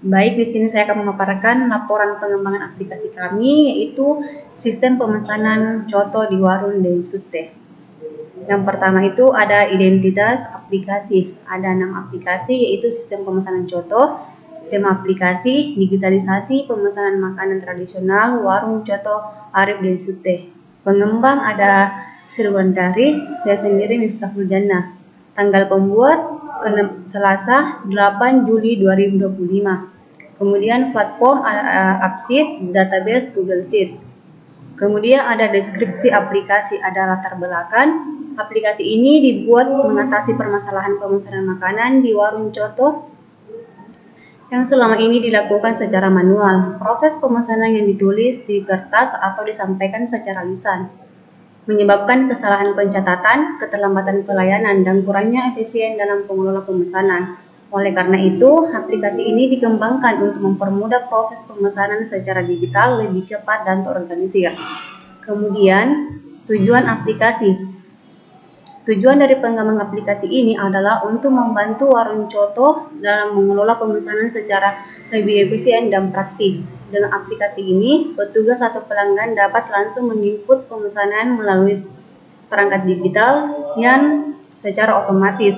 Baik, di sini saya akan memaparkan laporan pengembangan aplikasi kami, yaitu sistem pemesanan coto di warung dan sute. Yang pertama itu ada identitas aplikasi. Ada 6 aplikasi, yaitu sistem pemesanan coto, tema aplikasi, digitalisasi pemesanan makanan tradisional, warung coto, Arif dan sute. Pengembang ada Sirwandari, saya sendiri Miftahul Jannah. Tanggal pembuat Selasa 8 Juli 2025. Kemudian platform AppSheet, database Google Sheet. Kemudian ada deskripsi aplikasi, ada latar belakang. Aplikasi ini dibuat mengatasi permasalahan pemesanan makanan di warung coto yang selama ini dilakukan secara manual. Proses pemesanan yang ditulis di kertas atau disampaikan secara lisan menyebabkan kesalahan pencatatan, keterlambatan pelayanan, dan kurangnya efisien dalam pengelola pemesanan. Oleh karena itu, aplikasi ini dikembangkan untuk mempermudah proses pemesanan secara digital lebih cepat dan terorganisir. Kemudian, tujuan aplikasi. Tujuan dari pengembang aplikasi ini adalah untuk membantu warung coto dalam mengelola pemesanan secara lebih efisien dan praktis. Dengan aplikasi ini, petugas atau pelanggan dapat langsung menginput pemesanan melalui perangkat digital yang secara otomatis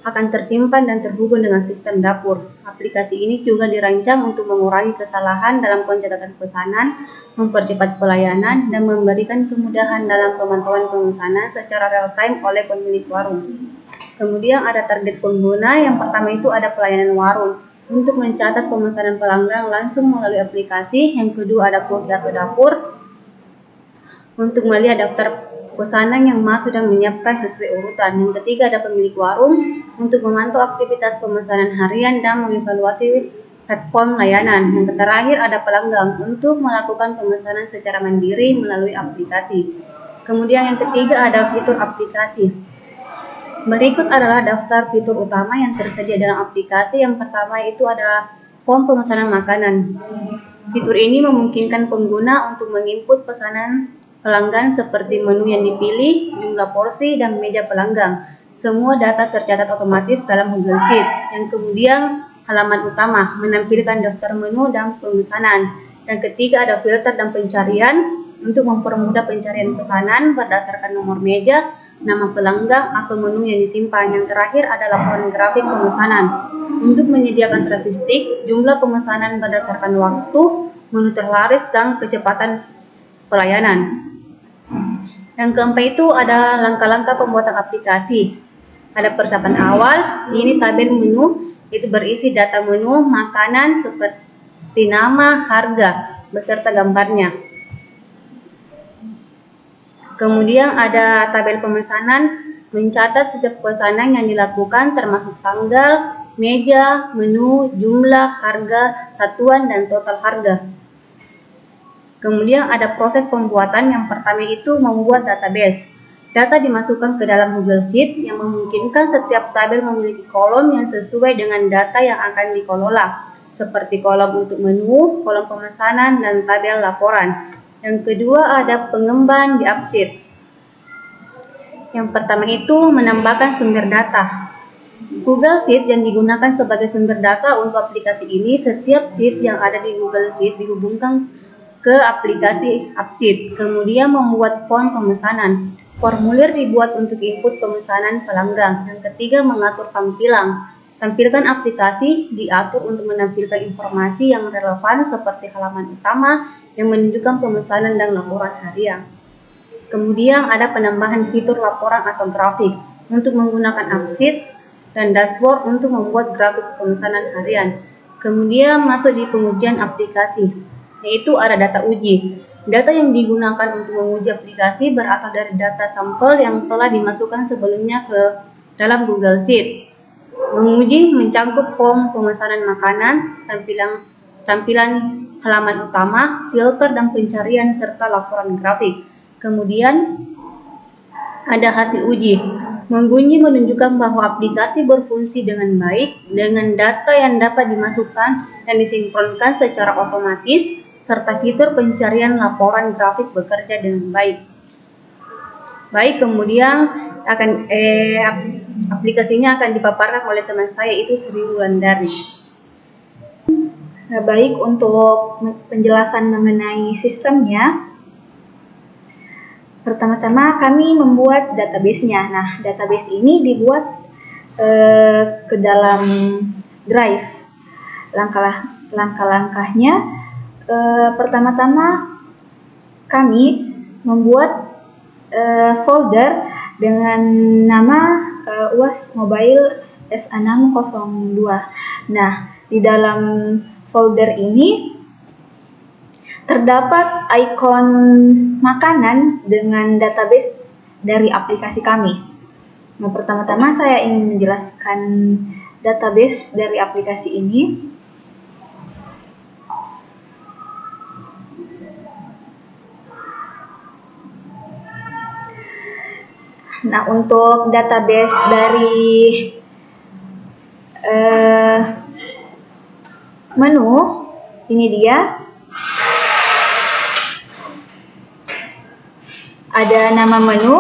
akan tersimpan dan terhubung dengan sistem dapur. Aplikasi ini juga dirancang untuk mengurangi kesalahan dalam pencatatan pesanan, mempercepat pelayanan, dan memberikan kemudahan dalam pemantauan pemesanan secara real-time oleh pemilik warung. Kemudian ada target pengguna. Yang pertama itu ada pelayanan warung. Untuk mencatat pemesanan pelanggan langsung melalui aplikasi. Yang kedua ada koordinator dapur untuk melihat daftar pesanan yang masuk dan menyiapkan sesuai urutan. Yang ketiga ada pemilik warung untuk memantau aktivitas pemesanan harian dan mengevaluasi platform layanan. Yang terakhir ada pelanggan untuk melakukan pemesanan secara mandiri melalui aplikasi. Kemudian yang ketiga ada fitur aplikasi. Berikut adalah daftar fitur utama yang tersedia dalam aplikasi. Yang pertama itu ada form pemesanan makanan. Fitur ini memungkinkan pengguna untuk menginput pesanan pelanggan seperti menu yang dipilih, jumlah porsi, dan meja pelanggan. Semua data tercatat otomatis dalam Google Sheet. Yang kemudian halaman utama menampilkan daftar menu dan pemesanan. Yang ketiga ada filter dan pencarian untuk mempermudah pencarian pesanan berdasarkan nomor meja, nama pelanggan, atau menu yang disimpan. Yang terakhir ada laporan grafik pemesanan untuk menyediakan statistik jumlah pemesanan berdasarkan waktu, menu terlaris, dan kecepatan pelayanan. Yang keempat itu ada langkah-langkah pembuatan aplikasi. Ada persiapan awal, ini tabel menu, itu berisi data menu makanan seperti nama, harga, beserta gambarnya. Kemudian ada tabel pemesanan, mencatat setiap pesanan yang dilakukan termasuk tanggal, meja, menu, jumlah, harga, satuan, dan total harga. Kemudian ada proses pembuatan. Yang pertama itu membuat database. Data dimasukkan ke dalam Google Sheet yang memungkinkan setiap tabel memiliki kolom yang sesuai dengan data yang akan dikelola, seperti kolom untuk menu, kolom pemesanan, dan tabel laporan. Yang kedua ada pengembangan di AppSheet. Yang pertama itu menambahkan sumber data. Google Sheet yang digunakan sebagai sumber data untuk aplikasi ini. Setiap sheet yang ada di Google Sheet dihubungkan ke aplikasi AppSheet. Kemudian membuat form pemesanan. Formulir dibuat untuk input pemesanan pelanggan. Yang ketiga mengatur tampilan. Tampilan aplikasi diatur untuk menampilkan informasi yang relevan seperti halaman utama yang menunjukkan pemesanan dan laporan harian. Kemudian ada penambahan fitur laporan atau grafik untuk menggunakan AppSheet dan dashboard untuk membuat grafik pemesanan harian. Kemudian masuk di pengujian aplikasi, yaitu ada data uji. Data yang digunakan untuk menguji aplikasi berasal dari data sampel yang telah dimasukkan sebelumnya ke dalam Google Sheet. Menguji mencangkup form pemesanan makanan, tampilan halaman utama, filter dan pencarian, serta laporan grafik. Kemudian ada hasil uji. Menguji menunjukkan bahwa aplikasi berfungsi dengan baik dengan data yang dapat dimasukkan dan disinkronkan secara otomatis, serta fitur pencarian laporan grafik bekerja dengan baik. Kemudian aplikasinya akan dipaparkan oleh teman saya, itu Sri Wulandari. Baik, untuk penjelasan mengenai sistemnya, pertama-tama kami membuat database-nya. Nah, database ini dibuat ke dalam Drive. Langkah-langkahnya, pertama-tama kami membuat folder dengan nama UAS Mobile SA602. Nah, di dalam folder ini terdapat ikon makanan dengan database dari aplikasi kami. Nah, pertama-tama saya ingin menjelaskan database dari aplikasi ini. Nah, untuk database dari menu, ini dia. Ada nama menu,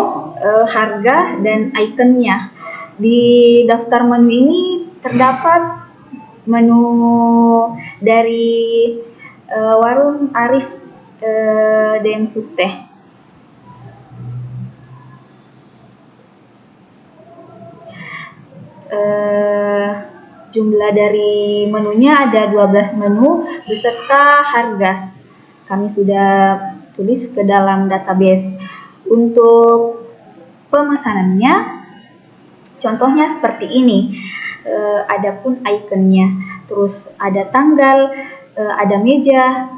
harga, dan ikonnya. Di daftar menu ini terdapat menu dari warung Arif Deng Suteh. Jumlah dari menunya ada 12 menu beserta harga. Kami sudah tulis ke dalam database. Untuk pemesanannya, contohnya seperti ini. Adapun ikonnya, terus ada tanggal, ada meja,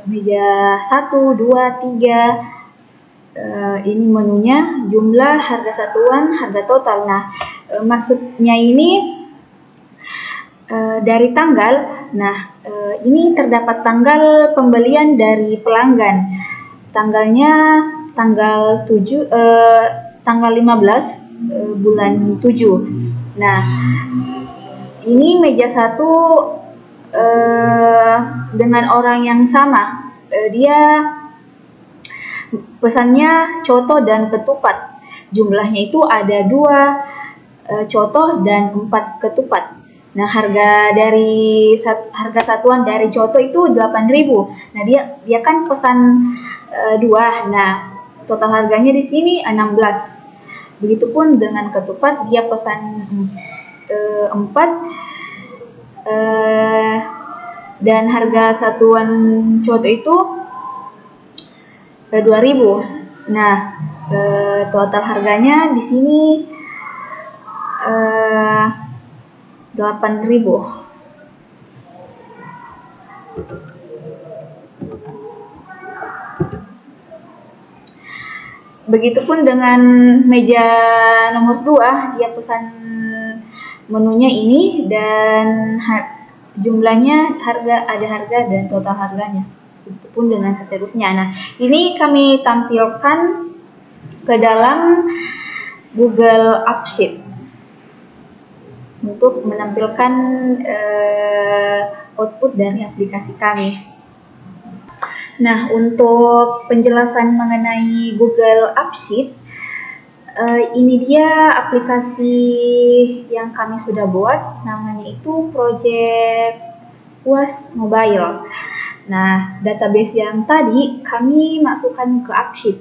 meja 1, 2, 3. Ini menunya, jumlah, harga satuan, harga total. Nah, maksudnya ini dari tanggal. Nah, ini terdapat tanggal pembelian dari pelanggan. Tanggalnya tanggal 15 bulan 7. Nah, ini meja 1 dengan orang yang sama. Dia pesannya coto dan ketupat. Jumlahnya itu ada 2 coto dan 4 ketupat. Nah, harga satuan dari coto itu 8.000. Nah, dia kan pesan 2. Nah, total harganya di sini 16. Begitupun dengan ketupat, dia pesan 4 dan harga satuan coto itu 2.000. Nah, total harganya di sini 8.000. Begitupun dengan meja nomor 2, dia pesan menunya ini dan jumlahnya ada harga dan total harganya. Begitupun dengan seterusnya. Nah, ini kami tampilkan ke dalam Google AppSheet untuk menampilkan output dari aplikasi kami. Nah, untuk penjelasan mengenai Google AppSheet, ini dia aplikasi yang kami sudah buat, namanya itu Project UAS Mobile. Nah, database yang tadi kami masukkan ke AppSheet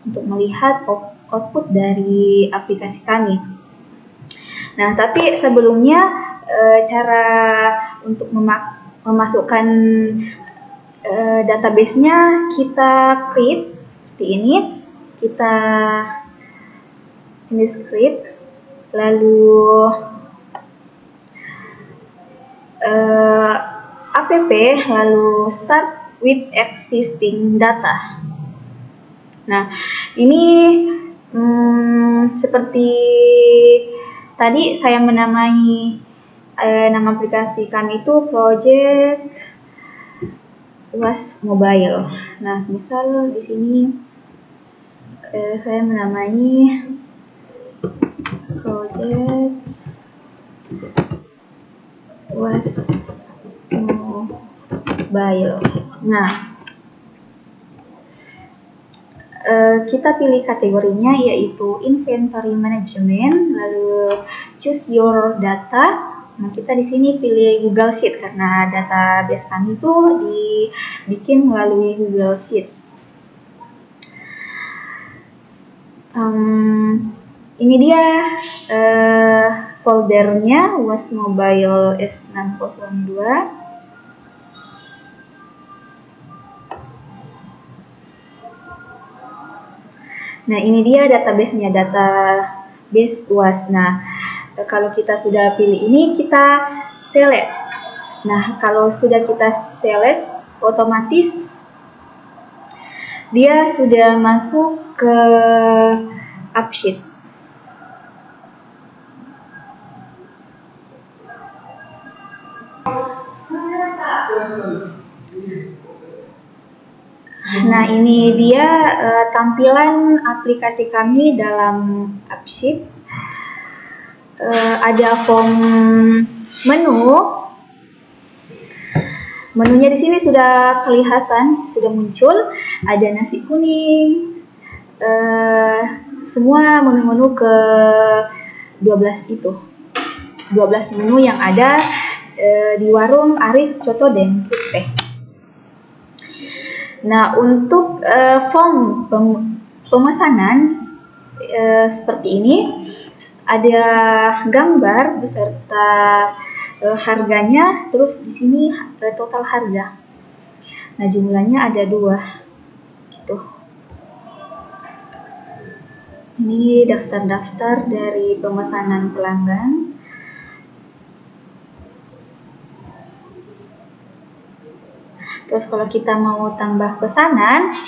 untuk melihat output dari aplikasi kami. Nah, tapi sebelumnya cara untuk memasukkan database-nya kita create seperti ini. Kita create, lalu app, lalu start with existing data. Nah, ini seperti tadi saya menamai nama aplikasi kami itu Project UAS Mobile. Nah, misal di sini saya menamai Project UAS Mobile. Nah, kita pilih kategorinya yaitu Inventory Management, lalu choose your data, Nah, kita di sini pilih Google Sheet karena database kami itu dibikin melalui Google Sheet. Ini dia foldernya UAS Mobile S602. Nah, ini dia database-nya, database UAS. Nah, kalau kita sudah pilih ini, kita select. Nah, kalau sudah kita select, otomatis dia sudah masuk ke AppSheet. Nah, ini dia tampilan aplikasi kami dalam AppSheet. Ada form menunya di sini sudah kelihatan, sudah muncul. Ada nasi kuning, semua menu-menu ke 12 itu, 12 menu yang ada di warung Arif Coto dan Sute. Nah, untuk form pemesanan seperti ini, ada gambar beserta harganya, terus di sini total harga. Nah, jumlahnya ada 2 gitu. Ini daftar-daftar dari pemesanan pelanggan. Terus kalau kita mau tambah pesanan,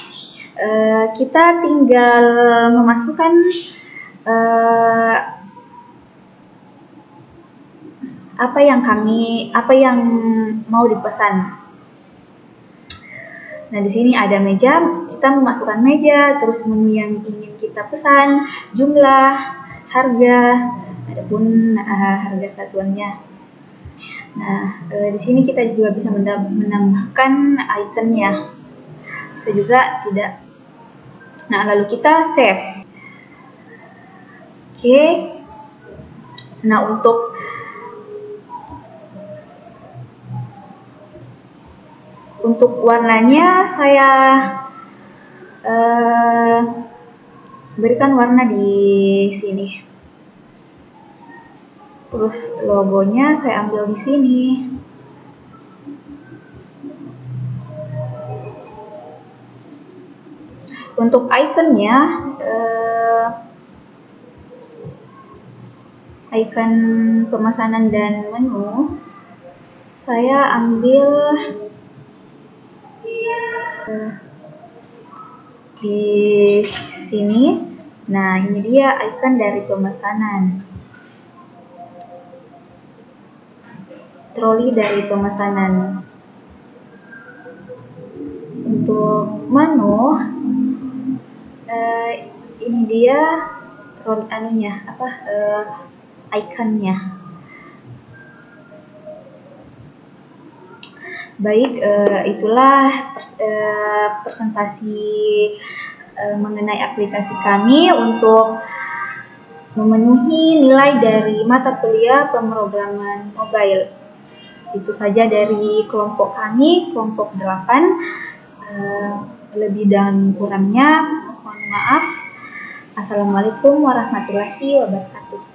kita tinggal memasukkan apa yang mau dipesan. Nah, di sini ada meja, kita memasukkan meja, terus menu yang ingin kita pesan, jumlah, harga, adapun harga satuannya. Nah, di sini kita juga bisa menambahkan itemnya, bisa juga tidak. Nah, lalu kita save. Oke. Nah, untuk warnanya saya berikan warna di sini. Terus logonya saya ambil di sini. Untuk ikonnya, icon pemesanan dan menu, saya ambil di sini. Nah, ini dia icon dari pemesanan, troli dari pemesanan. Untuk menu, ini dia ikonnya. Baik, itulah presentasi mengenai aplikasi kami untuk memenuhi nilai dari mata kuliah pemrograman mobile. Itu saja dari kelompok kami, kelompok 8. Lebih dan kurangnya mohon maaf. Assalamualaikum warahmatullahi wabarakatuh.